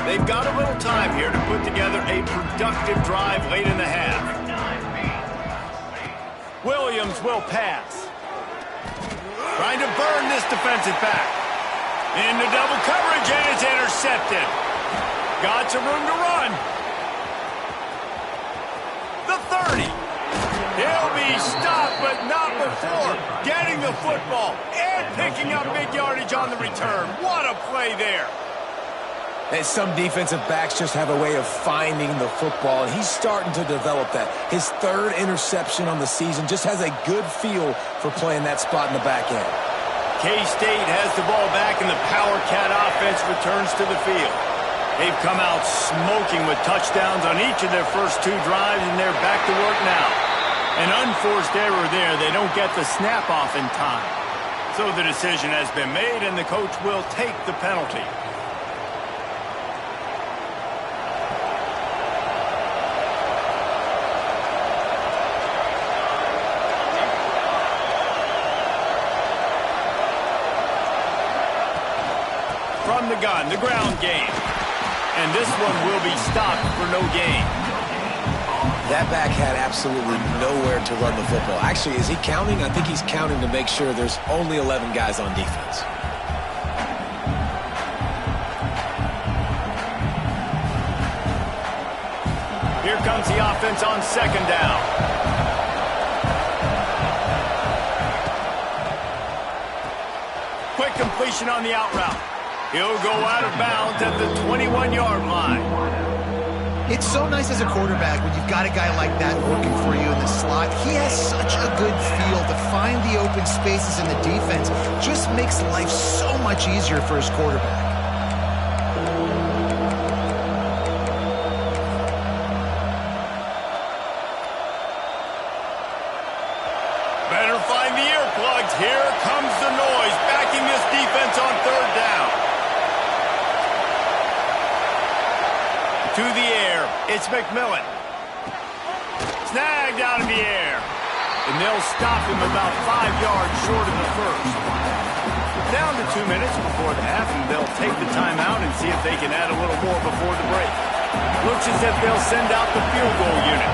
They've got a little time here to put together a productive drive late in the half. Williams will pass. Trying to burn this defensive back. Into double coverage, and it's intercepted. Got some room to run. The 30. He'll be stopped, but not before getting the football and picking up big yardage on the return. What a play there. And some defensive backs just have a way of finding the football, and he's starting to develop that. His third interception on the season, just has a good feel for playing that spot in the back end. K-State has the ball back, and the Power Cat offense returns to the field. They've come out smoking with touchdowns on each of their first two drives, and they're back to work now. An unforced error there. They don't get the snap off in time. So the decision has been made, and the coach will take the penalty. From the gun, the ground game. And this one will be stopped for no gain. That back had absolutely nowhere to run the football. Actually, is he counting? I think he's counting to make sure there's only 11 guys on defense. Here comes the offense on second down. Quick completion on the out route. He'll go out of bounds at the 21-yard line. It's so nice as a quarterback when you've got a guy like that working for you in the slot. He has such a good feel to find the open spaces in the defense. Just makes life so much easier for his quarterback. Better find the earplugs. Here comes the noise, backing this defense on third down. To the air, it's McMillan. Snagged out of the air. And they'll stop him about 5 yards short of the first. Down to 2 minutes before the half, and they'll take the timeout and see if they can add a little more before the break. Looks as if they'll send out the field goal unit.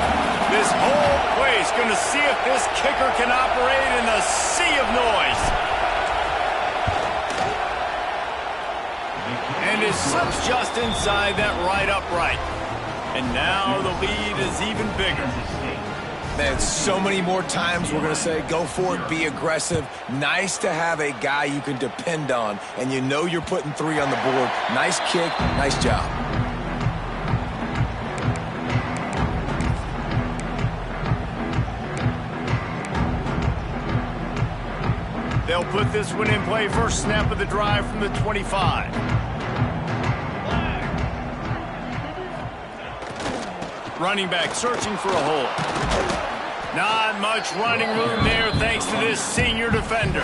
This whole place going to see if this kicker can operate in the sea of noise. And it slips just inside that right upright. And now the lead is even bigger. Man, so many more times we're going to say, go for it, be aggressive. Nice to have a guy you can depend on, and you know you're putting 3 on the board. Nice kick, nice job. They'll put this one in play. First snap of the drive from the 25. Running back searching for a hole. Not much running room there thanks to this senior defender.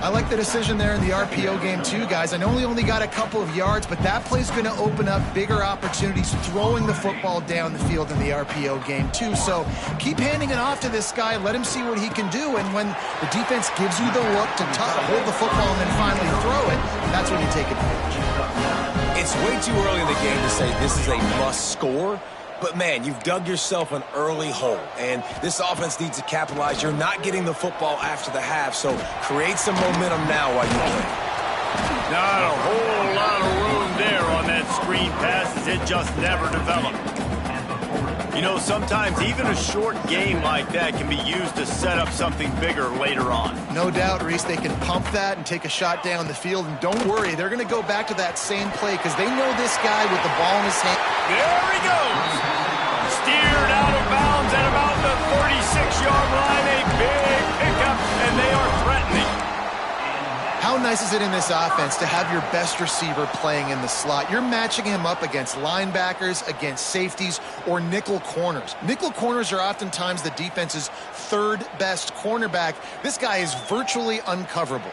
I like the decision there in the RPO game too, guys. I know he only got a couple of yards, but that play's going to open up bigger opportunities throwing the football down the field in the RPO game too. So keep handing it off to this guy. Let him see what he can do. And when the defense gives you the look to hold the football and then finally throw it, that's when you take advantage. It's way too early in the game to say this is a must score. But, man, you've dug yourself an early hole, and this offense needs to capitalize. You're not getting the football after the half, so create some momentum now while you can. Not a whole lot of room there on that screen pass as it just never developed. You know, sometimes even a short game like that can be used to set up something bigger later on. No doubt, Reese, they can pump that and take a shot down the field. And don't worry, they're going to go back to that same play because they know this guy with the ball in his hand. There he goes. Steered out of bounds at about the 36-yard line. A big pickup, and they are threatening. How nice is it in this offense to have your best receiver playing in the slot? You're matching him up against linebackers, against safeties, or nickel corners. Nickel corners are oftentimes the defense's third best cornerback. This guy is virtually uncoverable.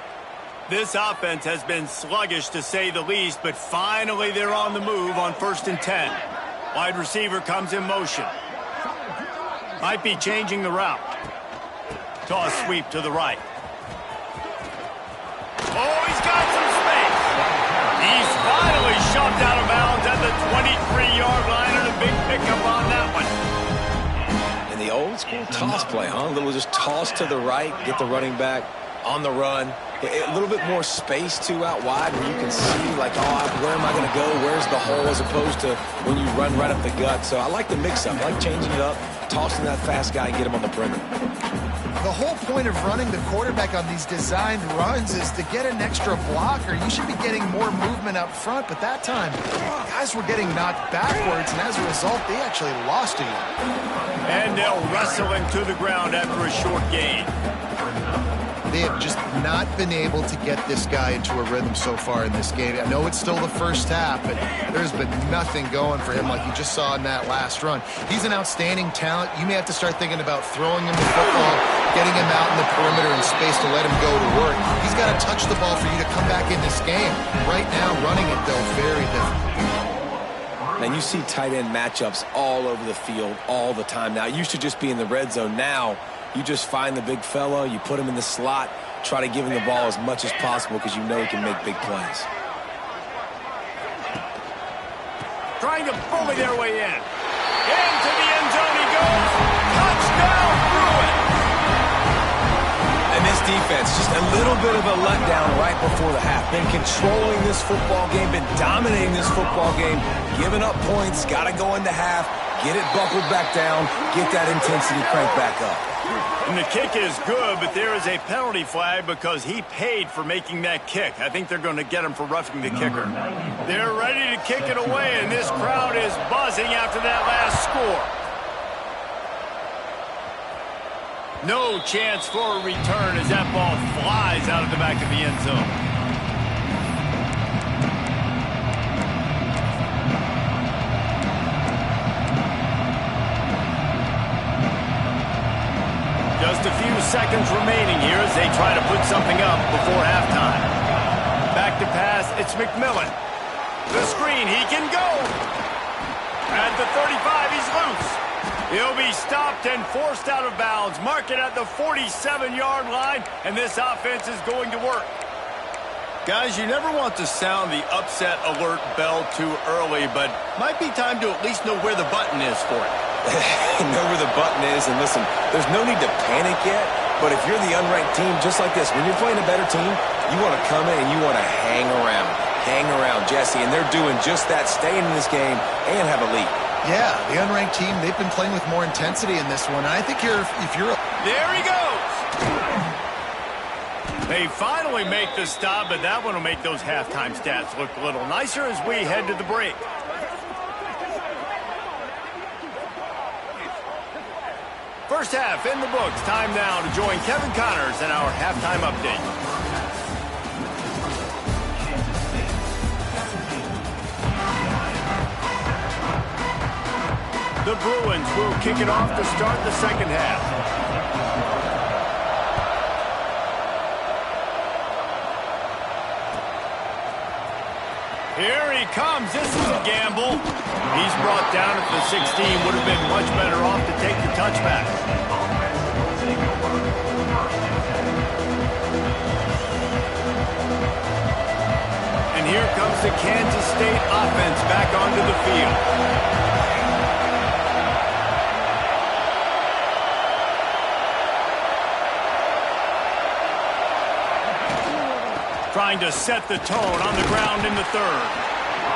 This offense has been sluggish to say the least, but finally they're on the move on 1st and 10. Wide receiver comes in motion. Might be changing the route. Toss sweep to the right. Oh, he's got some space. He's finally shoved out of bounds at the Old school toss play, huh? A little just toss to the right, get the running back on the run. A little bit more space, too, out wide where you can see, like, oh, where am I going to go? Where's the hole? As opposed to when you run right up the gut. So I like the mix-up. I like changing it up, tossing that fast guy and get him on the perimeter. The whole point of running the quarterback on these designed runs is to get an extra blocker. You should be getting more movement up front, but that time, guys were getting knocked backwards, and as a result, they actually lost a yard. And they'll wrestle him to the ground after a short gain. They have just not been able to get this guy into a rhythm so far in this game. I know it's still the first half, but there's been nothing going for him like you just saw in that last run. He's an outstanding talent. You may have to start thinking about throwing him the football, getting him out in the perimeter in space to let him go to work. He's got to touch the ball for you to come back in this game. Right now, running it, though, very difficult. Man, you see tight end matchups all over the field all the time now. It used to just be in the red zone. Now, you just find the big fella, you put him in the slot, try to give him the ball as much as possible because you know he can make big plays. Trying to bully their way in. Into the end zone he goes. Touchdown, Bruin. And this defense, just a little bit of a letdown right before the half. Been controlling this football game, been dominating this football game, giving up points, got to go into half, get it buckled back down, get that intensity cranked back up. And the kick is good, but there is a penalty flag because he paid for making that kick. I think they're going to get him for roughing the kicker. They're ready to kick it away, and this crowd is buzzing after that last score. No chance for a return as that ball flies out of the back of the end zone. Just a few seconds remaining here as they try to put something up before halftime. Back to pass, it's McMillan. The screen, he can go. At the 35, he's loose. He'll be stopped and forced out of bounds. Mark it at the 47-yard line, and this offense is going to work. Guys, you never want to sound the upset alert bell too early, but might be time to at least know where the button is for it. Know where the button is, and listen, there's no need to panic yet, but if you're the unranked team, just like this, when you're playing a better team, you want to come in and you want to hang around, Jesse, and they're doing just that, staying in this game and have a lead. Yeah, the unranked team, they've been playing with more intensity in this one. I think if you're... There he goes! They finally make the stop, but that one will make those halftime stats look a little nicer as we head to the break. First half in the books. Time now to join Kevin Connors in our halftime update. The Bruins will kick it off to start the second half. Here he comes. This is a gamble. He's brought down at the 16. Would have been much better off to take the touchback. And here comes the Kansas State offense back onto the field. Trying to set the tone on the ground in the third.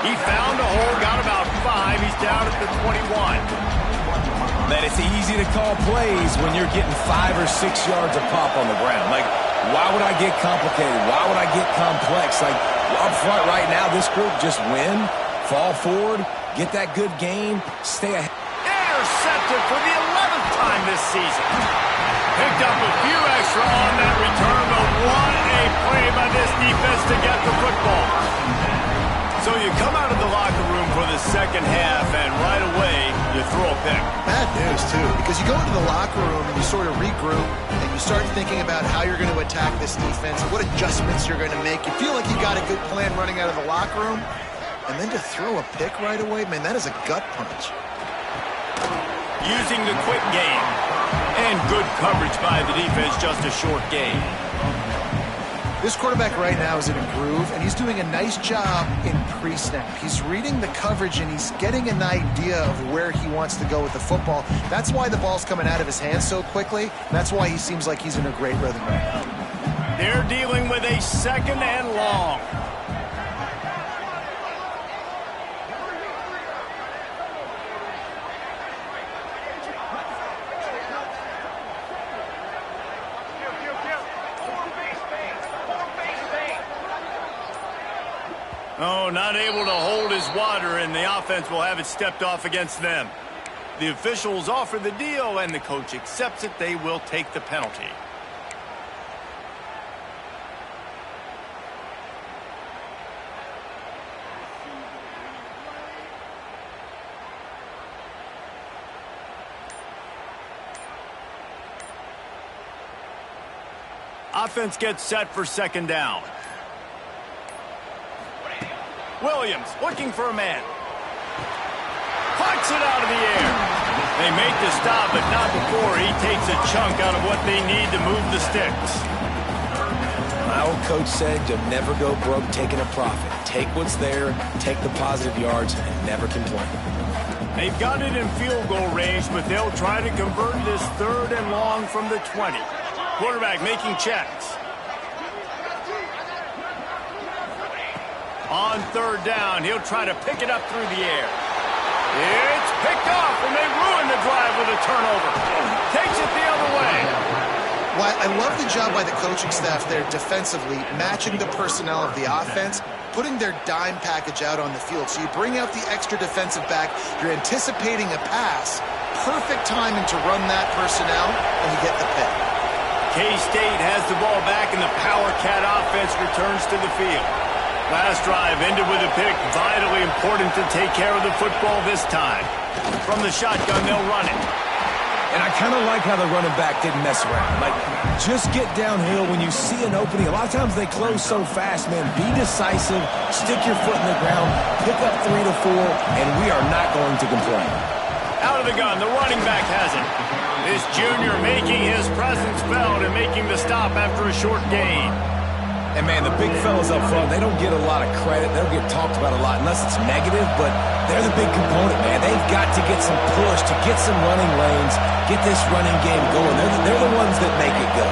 He found a hole, got about 5. He's down at the 21. Man, it's easy to call plays when you're getting 5 or 6 yards of pop on the ground. Like, why would I get complicated? Why would I get complex? Like, up front right now, this group just win, fall forward, get that good game, stay ahead. Intercepted for the 11th time this season. Picked up a few extra on that return, but what a play by this defense to get the football. So you come out of the locker room for the second half, and right away, you throw a pick. Bad news, too, because you go into the locker room and you sort of regroup, and you start thinking about how you're going to attack this defense, what adjustments you're going to make. You feel like you got a good plan running out of the locker room, and then to throw a pick right away, man, that is a gut punch. Using the quick game. And good coverage by the defense, just a short gain. This quarterback right now is in a groove, and he's doing a nice job in pre-snap. He's reading the coverage, and he's getting an idea of where he wants to go with the football. That's why the ball's coming out of his hands so quickly. That's why he seems like he's in a great rhythm right now. They're dealing with a 2nd and long. Oh, not able to hold his water, and the offense will have it stepped off against them. The officials offer the deal, and the coach accepts it. They will take the penalty. Offense gets set for 2nd down. Williams looking for a man. Pucks it out of the air. They make the stop, but not before he takes a chunk out of what they need to move the sticks. My old coach said you'll never go broke taking a profit. Take what's there, take the positive yards, and never complain. They've got it in field goal range, but they'll try to convert this 3rd and long from the 20. Quarterback making checks. On 3rd down, he'll try to pick it up through the air. It's picked off, and they ruin the drive with a turnover. Takes it the other way. Well, I love the job by the coaching staff there defensively, matching the personnel of the offense, putting their dime package out on the field. So you bring out the extra defensive back, you're anticipating a pass, perfect timing to run that personnel, and you get the pick. K-State has the ball back, and the Power Cat offense returns to the field. Last drive ended with a pick. Vitally important to take care of the football this time. From the shotgun, they'll run it. And I kind of like how the running back didn't mess around. Like, just get downhill when you see an opening. A lot of times they close so fast, man. Be decisive, stick your foot in the ground, pick up 3 to 4, and we are not going to complain. Out of the gun, the running back has it. This junior making his presence felt and making the stop after a short gain. And, man, the big fellas up front, they don't get a lot of credit. They don't get talked about a lot unless it's negative, but they're the big component, man. They've got to get some push, to get some running lanes, get this running game going. They're the ones that make it go.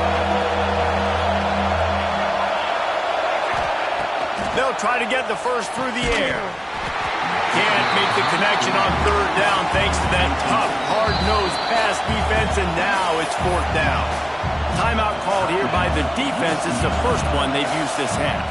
They'll try to get the first through the air. Can't make the connection on 3rd down thanks to that tough, hard-nosed pass defense, and now it's 4th down. Timeout called here by the defense. It's the first one they've used this half.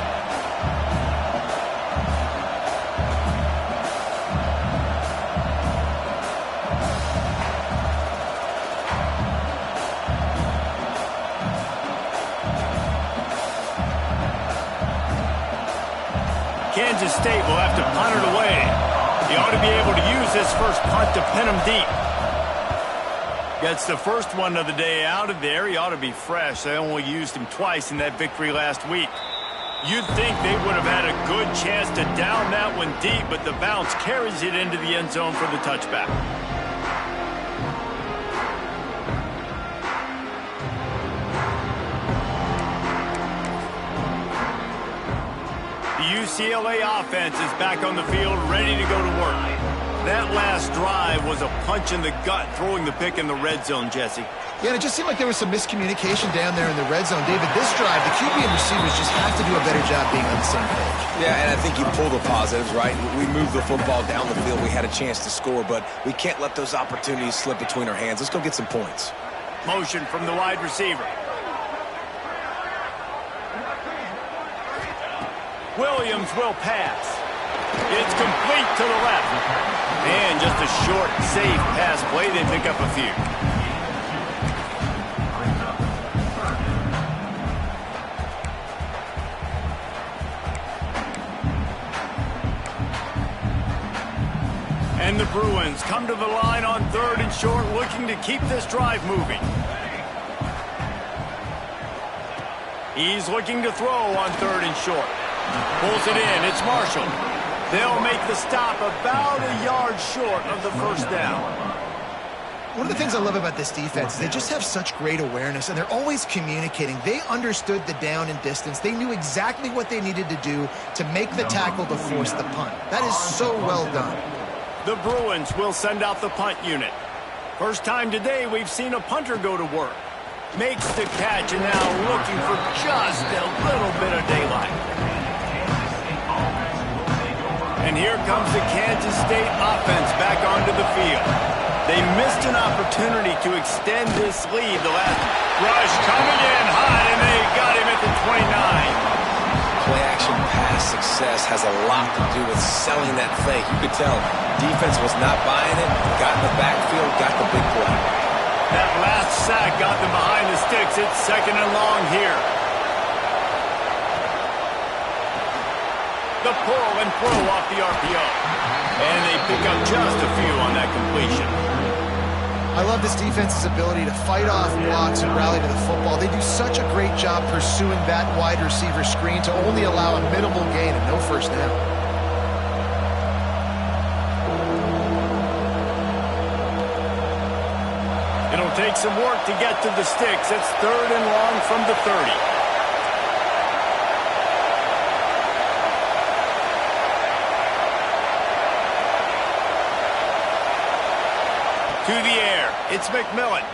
Kansas State will have to punt it away. He ought to be able to use this first punt to pin him deep. Gets the first one of the day out of there. He ought to be fresh. They only used him twice in that victory last week. You'd think they would have had a good chance to down that one deep, but the bounce carries it into the end zone for the touchback. The UCLA offense is back on the field, ready to go to work. That last drive was a punch in the gut, throwing the pick in the red zone, Jesse. Yeah, and it just seemed like there was some miscommunication down there in the red zone. David, this drive, the QB and receivers just have to do a better job being on the same page. Yeah, and I think you pull the positives, right? We moved the football down the field. We had a chance to score, but we can't let those opportunities slip between our hands. Let's go get some points. Motion from the wide receiver. Williams will pass. It's complete to the left. And just a short, safe pass play. They pick up a few. And the Bruins come to the line on 3rd and short, looking to keep this drive moving. He's looking to throw on 3rd and short. Pulls it in. It's Marshall. They'll make the stop about a yard short of the first down. One of the things I love about this defense is they just have such great awareness, and they're always communicating. They understood the down and distance. They knew exactly what they needed to do to make the tackle to force the punt. That is so well done. The Bruins will send out the punt unit. First time today we've seen a punter go to work. Makes the catch, and now looking for just a little bit of daylight. And here comes the Kansas State offense back onto the field. They missed an opportunity to extend this lead. The last rush coming in high, and they got him at the 29. Play-action pass success has a lot to do with selling that fake. You could tell defense was not buying it, got in the backfield, got the big play. That last sack got them behind the sticks. It's 2nd and long here. The pull and throw off the RPO. And they pick up just a few on that completion. I love this defense's ability to fight off blocks and rally to the football. They do such a great job pursuing that wide receiver screen to only allow a minimal gain and no first down. It'll take some work to get to the sticks. It's 3rd and long from the 30. To the air, it's McMillan.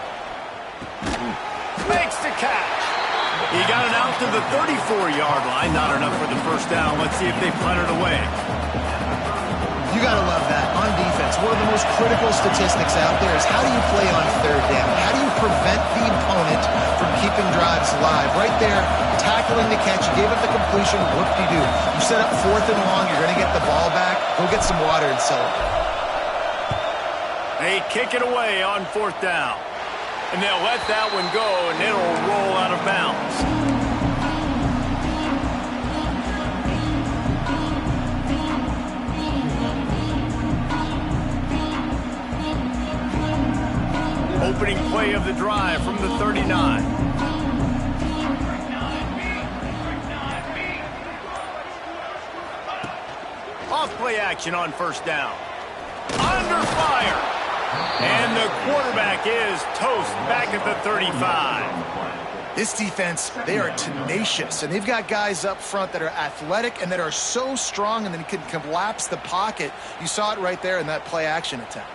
Makes the catch. He got it out to the 34-yard line. Not enough for the first down. Let's see if they punt it away. You got to love that. On defense, one of the most critical statistics out there is how do you play on 3rd down? How do you prevent the opponent from keeping drives alive? Right there, tackling the catch. You gave up the completion. Whoop-de-doo. You set up 4th and long. You're going to get the ball back. Go get some water and celebrate. They kick it away on 4th down. And they'll let that one go, and it'll roll out of bounds. Opening play of the drive from the 39. Off play action on 1st down. Under fire. And the quarterback is toast back at the 35. This defense, they are tenacious, and they've got guys up front that are athletic and that are so strong and then can collapse the pocket. You saw it right there in that play action attempt.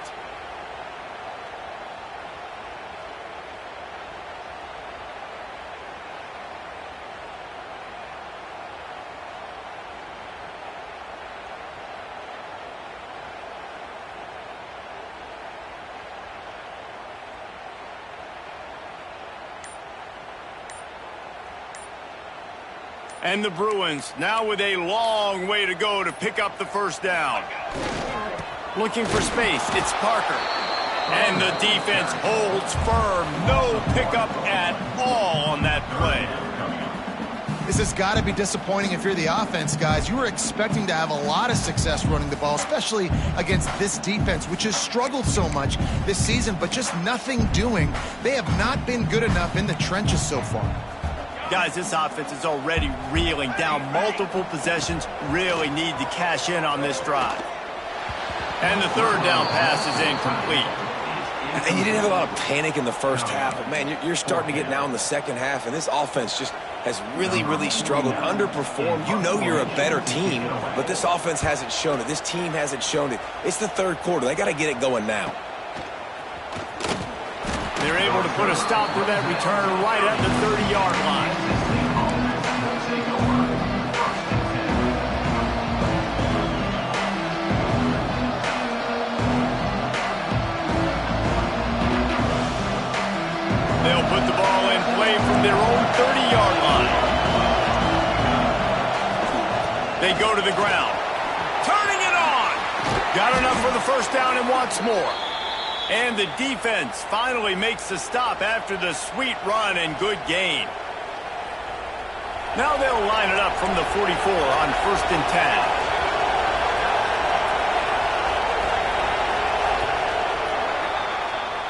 And the Bruins now with a long way to go to pick up the first down. Looking for space, it's Parker. And the defense holds firm. No pickup at all on that play. This has got to be disappointing if you're the offense, guys. You were expecting to have a lot of success running the ball, especially against this defense, which has struggled so much this season, but just nothing doing. They have not been good enough in the trenches so far. Guys, this offense is already reeling down multiple possessions. Really need to cash in on this drive. And the 3rd down pass is incomplete. And you didn't have a lot of panic in the first half, but man, you're starting to get now in the second half, and this offense just has really struggled, underperformed. You know you're a better team, but this offense hasn't shown it. This team hasn't shown it. It's the 3rd quarter. They got to get it going now. They're able to put a stop to that return right at the 30-yard line. They'll put the ball in play from their own 30-yard line. They go to the ground. Turning it on. Got enough for the first down and wants more. And the defense finally makes the stop after the sweet run and good gain. Now they'll line it up from the 44 on 1st and 10.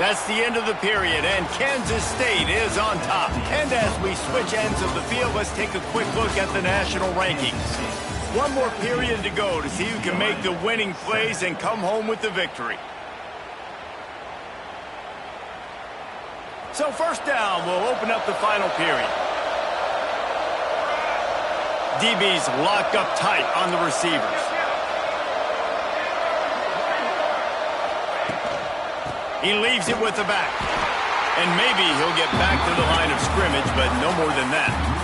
That's the end of the period, and Kansas State is on top. And as we switch ends of the field, let's take a quick look at the national rankings. One more period to go to see who can make the winning plays and come home with the victory. So first down will open up the final period. DBs lock up tight on the receivers. He leaves it with the back. And maybe he'll get back to the line of scrimmage, but no more than that.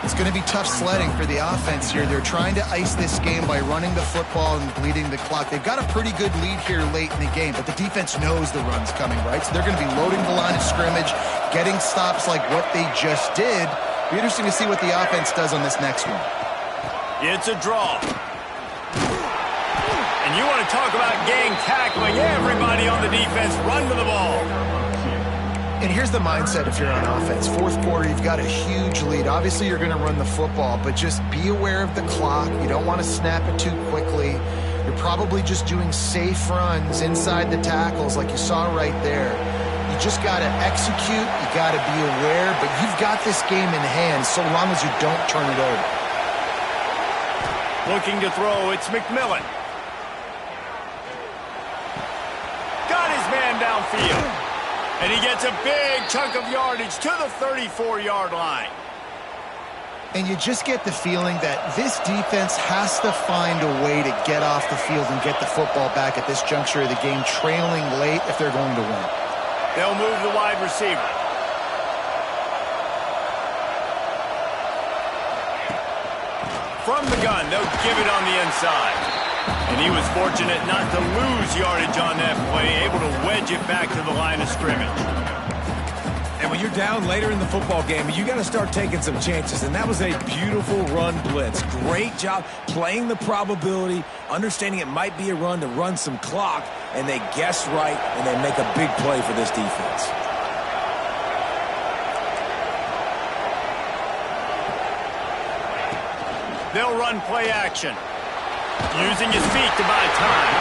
It's going to be tough sledding for the offense here. They're trying to ice this game by running the football and bleeding the clock. They've got a pretty good lead here late in the game, but the defense knows the run's coming, right? So they're going to be loading the line of scrimmage, getting stops like what they just did. Be interesting to see what the offense does on this next one. It's a draw. And you want to talk about gang tackling. Everybody on the defense run to the ball. And here's the mindset if you're on offense. Fourth quarter, you've got a huge lead. Obviously, you're going to run the football, but just be aware of the clock. You don't want to snap it too quickly. You're probably just doing safe runs inside the tackles like you saw right there. You just got to execute. You got to be aware, but you've got this game in hand so long as you don't turn it over. Looking to throw, it's McMillan. Got his man downfield. And he gets a big chunk of yardage to the 34-yard line. And you just get the feeling that this defense has to find a way to get off the field and get the football back at this juncture of the game, trailing late if they're going to win. They'll move the wide receiver. From the gun, they'll give it on the inside. And he was fortunate not to lose yardage on that play, able to wedge it back to the line of scrimmage. And when you're down later in the football game, you got to start taking some chances. And that was a beautiful run blitz. Great job playing the probability, understanding it might be a run to run some clock, and they guess right, and they make a big play for this defense. They'll run play action. Using his feet to buy time.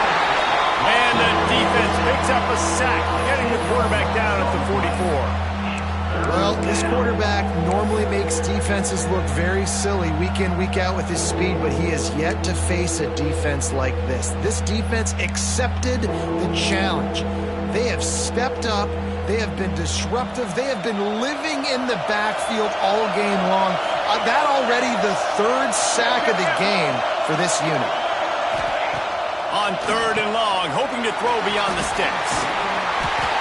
And the defense picks up a sack, getting the quarterback down at the 44. Well, this quarterback normally makes defenses look very silly week in, week out with his speed, but he has yet to face a defense like this. This defense accepted the challenge. They have stepped up. They have been disruptive. They have been living in the backfield all game long. That already the third sack of the game for this unit. On third and long, hoping to throw beyond the sticks.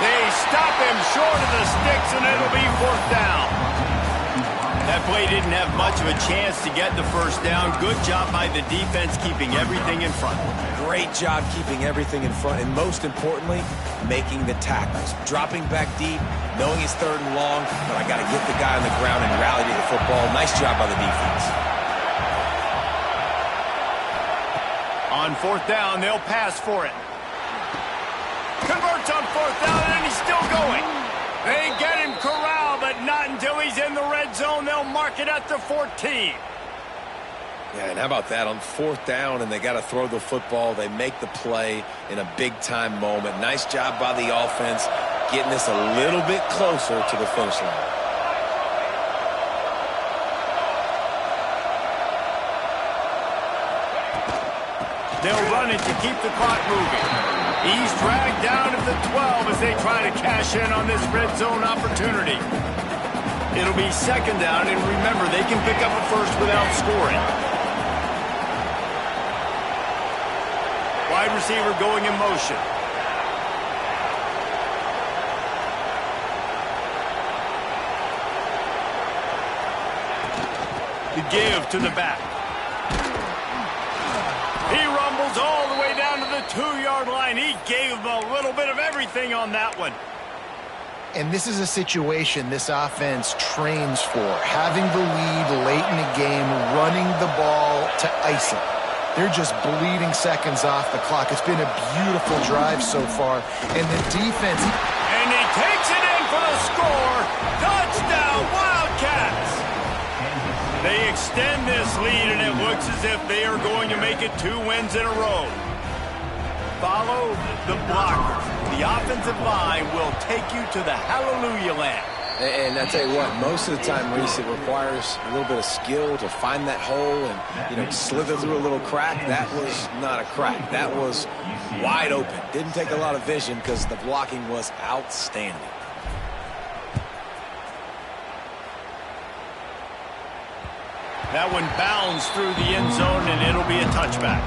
They stop him short of the sticks, and it'll be fourth down. That play didn't have much of a chance to get the first down. Good job by the defense keeping everything in front. Great job keeping everything in front, and most importantly, making the tackles. Dropping back deep, knowing it's third and long, but I got to get the guy on the ground and rally to the football. Nice job by the defense. On fourth down, they'll pass for it. Converts on fourth down, and he's still going. They get him corralled, but not until he's in the red zone. They'll mark it at the 14. Yeah, and how about that? On fourth down, and they got to throw the football. They make the play in a big-time moment. Nice job by the offense, getting this a little bit closer to the finish line. They'll run it to keep the clock moving. He's dragged down at the 12 as they try to cash in on this red zone opportunity. It'll be second down, and remember, they can pick up a first without scoring. Wide receiver going in motion. The give to the back. He rumbles all the way down to the 2-yard line. He gave him a little bit of everything on that one. And this is a situation this offense trains for, having the lead late in the game, running the ball to ice it. They're just bleeding seconds off the clock. It's been a beautiful drive so far. And the defense... And he takes it in for the score. Touchdown, Wildcats! They extend this lead, and it looks as if they are going to make it 2 wins in a row. Follow the blockers. The offensive line will take you to the hallelujah land. And I tell you what, most of the time, Reese, it requires a little bit of skill to find that hole and, slither through a little crack. That was not a crack. That was wide open. Didn't take a lot of vision because the blocking was outstanding. That one bounds through the end zone, and it'll be a touchback.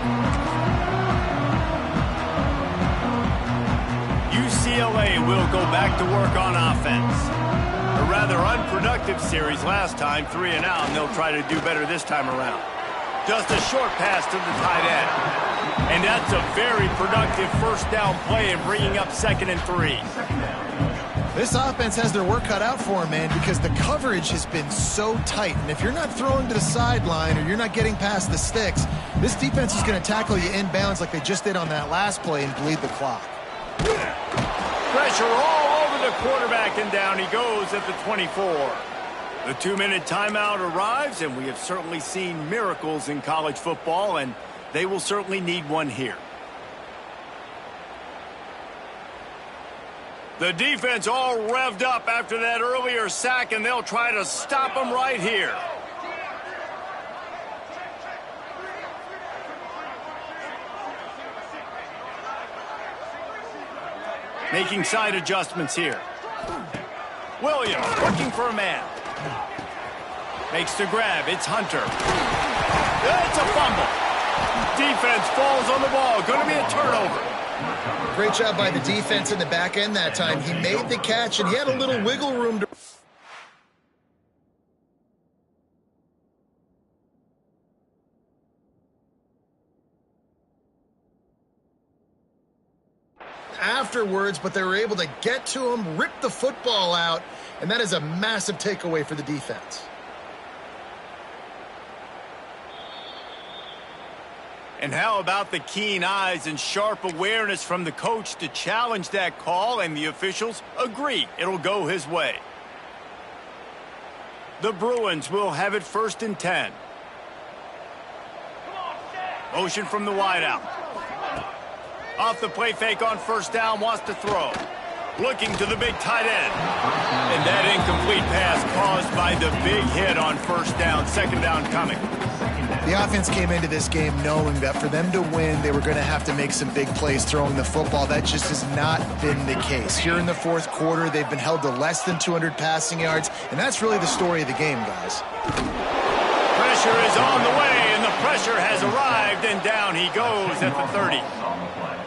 UCLA will go back to work on offense. A rather unproductive series last time, 3 and out, and they'll try to do better this time around. Just a short pass to the tight end. And that's a very productive first down play and bringing up 2nd and 3. This offense has their work cut out for them, man, because the coverage has been so tight. And if you're not throwing to the sideline or you're not getting past the sticks, this defense is going to tackle you inbounds like they just did on that last play and bleed the clock. Pressure all over the quarterback, and down he goes at the 24. The 2-minute timeout arrives, and we have certainly seen miracles in college football, and they will certainly need one here. The defense all revved up after that earlier sack, and they'll try to stop them right here. Making side adjustments here. Williams looking for a man. Makes the grab. It's Hunter. It's a fumble. Defense falls on the ball. Going to be a turnover. Great job by the defense in the back end that time. He made the catch, and he had a little wiggle room to... afterwards, but they were able to get to him, rip the football out, and that is a massive takeaway for the defense. And how about the keen eyes and sharp awareness from the coach to challenge that call, and the officials agree it'll go his way. The Bruins will have it 1st and 10. Motion from the wideout. Off the play fake on 1st down, wants to throw. Looking to the big tight end. And that incomplete pass caused by the big hit on 1st down, 2nd down coming. The offense came into this game knowing that for them to win, they were going to have to make some big plays throwing the football. That just has not been the case. Here in the 4th quarter, they've been held to less than 200 passing yards, and that's really the story of the game, guys. Pressure is on the way, and the pressure has arrived, and down he goes at the 30.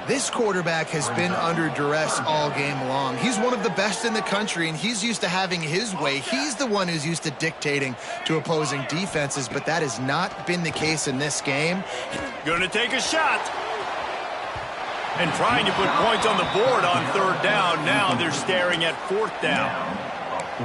This quarterback has been under duress all game long. He's one of the best in the country, and he's used to having his way. He's the one who's used to dictating to opposing defenses, but that has not been the case in this game. Going to take a shot. And trying to put points on the board on 3rd down. Now they're staring at 4th down.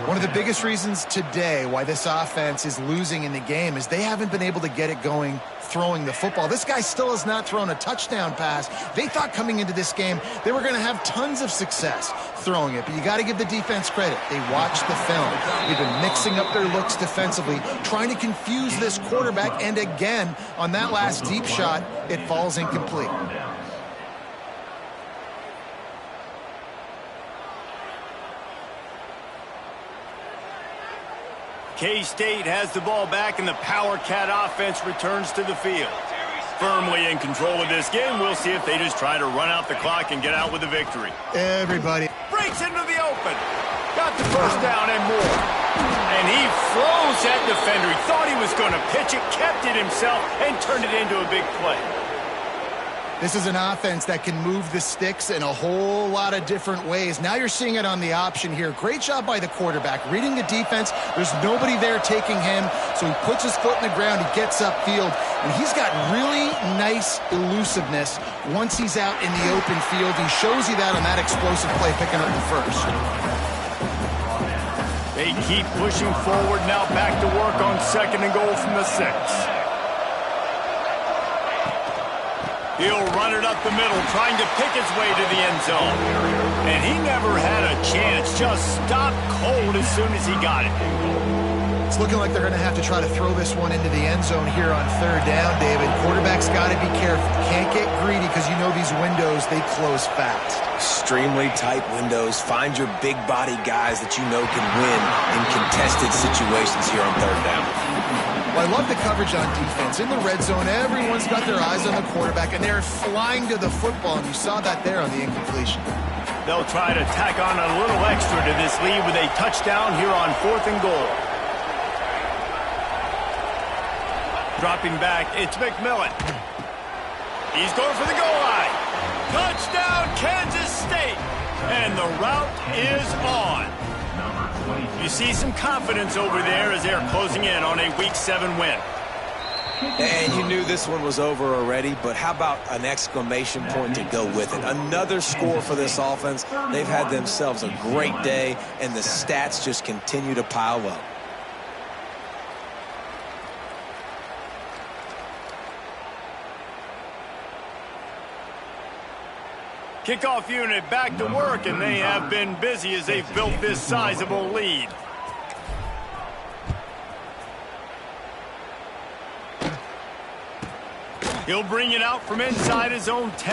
One of the biggest reasons today why this offense is losing in the game is they haven't been able to get it going throwing the football. This guy still has not thrown a touchdown pass. They thought coming into this game they were going to have tons of success throwing it, but you got to give the defense credit. They watched the film. They've been mixing up their looks defensively, trying to confuse this quarterback, and again, on that last deep shot, it falls incomplete. K-State has the ball back, and the Power Cat offense returns to the field. Firmly in control of this game. We'll see if they just try to run out the clock and get out with a victory. Everybody breaks into the open. Got the 1st down and more. And he froze that defender. He thought he was going to pitch it, kept it himself, and turned it into a big play. This is an offense that can move the sticks in a whole lot of different ways. Now you're seeing it on the option here. Great job by the quarterback. Reading the defense, there's nobody there taking him, so he puts his foot in the ground, he gets upfield, and he's got really nice elusiveness once he's out in the open field. He shows you that on that explosive play, picking up the 1st. They keep pushing forward, now back to work on 2nd and goal from the 6. He'll run it up the middle, trying to pick his way to the end zone. And he never had a chance, just stopped cold as soon as he got it. It's looking like they're going to have to try to throw this one into the end zone here on 3rd down, David. Quarterback's got to be careful. Can't get greedy because you know these windows, they close fast. Extremely tight windows. Find your big body guys that you know can win in contested situations here on 3rd down. Well, I love the coverage on defense. In the red zone, everyone's got their eyes on the quarterback, and they're flying to the football, and you saw that there on the incompletion. They'll try to tack on a little extra to this lead with a touchdown here on 4th and goal. Dropping back, it's McMillan. He's going for the goal line. Touchdown, Kansas State. And the route is on. You see some confidence over there as they're closing in on a Week 7 win. And you knew this one was over already, but how about an exclamation point to go with it? Another score for this offense. They've had themselves a great day, and the stats just continue to pile up. Kickoff unit back to work, and they have been busy as they've built this sizable lead. He'll bring it out from inside his own 10.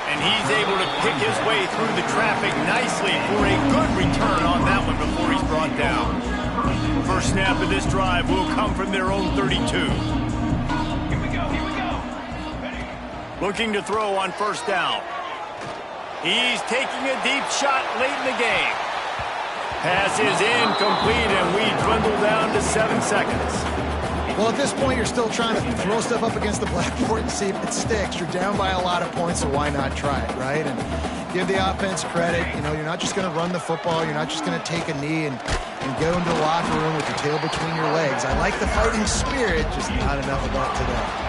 And he's able to pick his way through the traffic nicely for a good return on that one before he's brought down. First snap of this drive will come from their own 32. Looking to throw on first down. He's taking a deep shot late in the game. Pass is incomplete, and we dwindle down to 7 seconds. Well, at this point, you're still trying to throw stuff up against the blackboard and see if it sticks. You're down by a lot of points, so why not try it, right? And give the offense credit. You know, you're not just going to run the football. You're not just going to take a knee and go into the locker room with your tail between your legs. I like the fighting spirit, just not enough of that today.